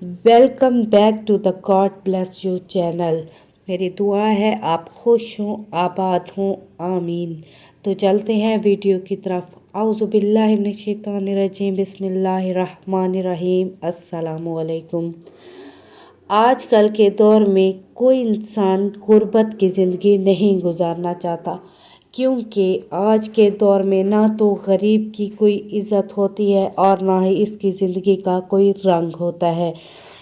Welcome back to the God bless you channel. मेरी दुआ है आप खुश हों, आबाद हों, आमीन। तो चलते हैं वीडियो की तरफ। औज़ुबिल्लाहि मिनश्शैतानिर्रजीम, बिस्मिल्लाहिर्रहमानिर्रहीम, अस्सलामुअलैकुम। आजकल के दौर में कोई इंसान गुर्बत की ज़िंदगी नहीं गुजारना चाहता, क्योंकि आज के दौर में ना तो गरीब की कोई इज़्ज़त होती है और ना ही इसकी ज़िंदगी का कोई रंग होता है।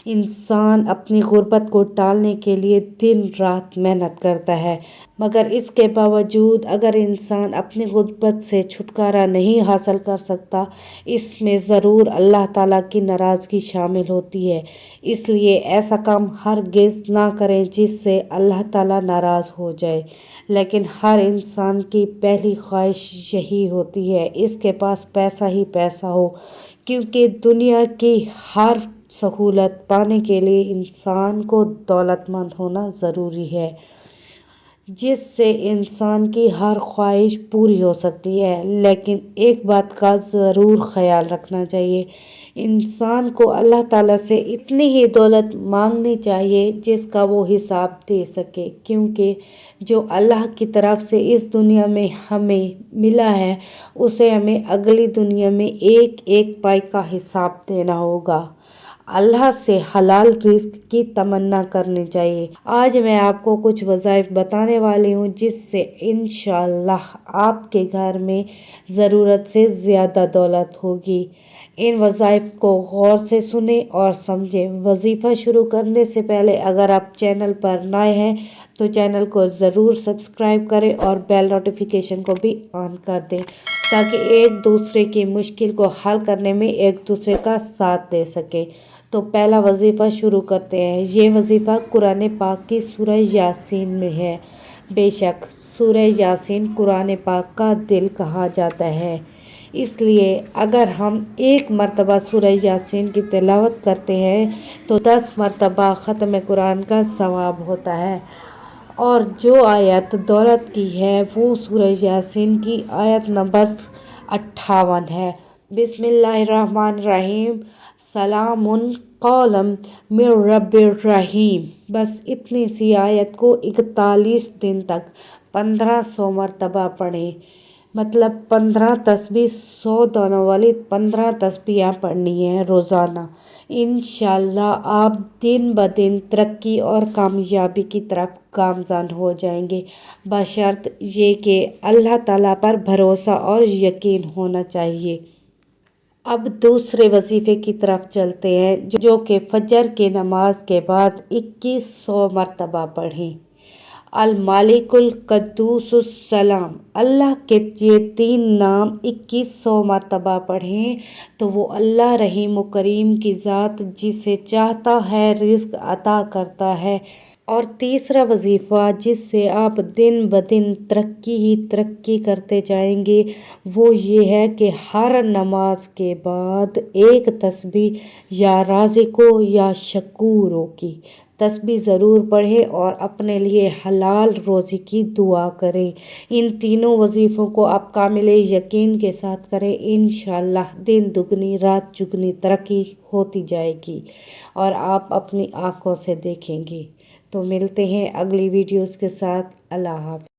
इंसान अपनी गुर्बत को टालने के लिए दिन रात मेहनत करता है, मगर इसके बावजूद अगर इंसान अपनी गुर्बत से छुटकारा नहीं हासिल कर सकता, इसमें ज़रूर अल्लाह ताला की नाराज़गी शामिल होती है। इसलिए ऐसा काम हरगिज़ ना करें जिससे अल्लाह ताला नाराज़ हो जाए। लेकिन हर इंसान की पहली ख्वाहिश यही होती है इसके पास पैसा ही पैसा हो, क्योंकि दुनिया की हर सहूलत पाने के लिए इंसान को दौलतमंद होना ज़रूरी है, जिससे इंसान की हर ख्वाहिश पूरी हो सकती है। लेकिन एक बात का ज़रूर ख्याल रखना चाहिए, इंसान को अल्लाह ताला से इतनी ही दौलत मांगनी चाहिए जिसका वो हिसाब दे सके, क्योंकि जो अल्लाह की तरफ से इस दुनिया में हमें मिला है उसे हमें अगली दुनिया में एक एक पाई का हिसाब देना होगा। अल्लाह से हलाल रिस्क की तमन्ना करनी चाहिए। आज मैं आपको कुछ वज़ाइफ बताने वाली हूँ जिससे इंशाअल्लाह आपके घर में ज़रूरत से ज़्यादा दौलत होगी। इन वज़ाइफ को गौर से सुने और समझें। वजीफ़ा शुरू करने से पहले अगर आप चैनल पर नए हैं तो चैनल को ज़रूर सब्सक्राइब करें और बेल नोटिफिकेशन को भी ऑन कर दें, ताकि एक दूसरे की मुश्किल को हल करने में एक दूसरे का साथ दे सके। तो पहला वजीफ़ा शुरू करते हैं। ये वजीफ़ा कुरान पाक की सूरह यासीन में है। बेशक सूरह यासीन कुरान पाक का दिल कहा जाता है, इसलिए अगर हम एक मरतबा सूरह यासीन की तिलावत करते हैं तो 10 मरतबा ख़त्म कुरान का सवाब होता है। और जो आयत दौलत की है वो सूरह यासीन की आयत नंबर 58 है। बिस्मिल्लाहिर्रहमानिर्रहीम, सलामुन कौलम मिर रब्बिर रहीम। बस इतनी सी आयत को 41 दिन तक 1500 मरतबा पढ़ें। मतलब 15 तस्बीह 100 दानों वाली 15 तस्बीह पढ़नी है रोज़ाना। इंशाअल्लाह आप दिन ब दिन तरक्की और कामयाबी की तरफ गामज़न हो जाएंगे, बशर्त ये कि अल्लाह ताला पर भरोसा और यकीन होना चाहिए। अब दूसरे वजीफ़े की तरफ चलते हैं, जो कि फजर की नमाज के बाद 2100 मरतबा पढ़ें। अल मालिकुल कद्दूसुस सलाम। अल्लाह के ये 3 नाम 2100 मरतबा पढ़ें तो वो अल्लाह रहीम व करीम की ज़ात जिसे चाहता है रिज़्क अता करता है। और तीसरा वजीफ़ा जिससे आप दिन ब दिन तरक्की ही तरक्की करते जाएंगे वो ये है कि हर नमाज के बाद एक तस्बीह या राज़िको या शकूरो की तस्बीह ज़रूर पढ़ें और अपने लिए हलाल रोज़ी की दुआ करें। इन तीनों वजीफ़ों को आप कामिल यकीन के साथ करें, इंशाअल्लाह दिन दुगनी रात चुगनी तरक्की होती जाएगी और आप अपनी आँखों से देखेंगे। तो मिलते हैं अगली वीडियोस के साथ। अल्लाह हाफ़िज़।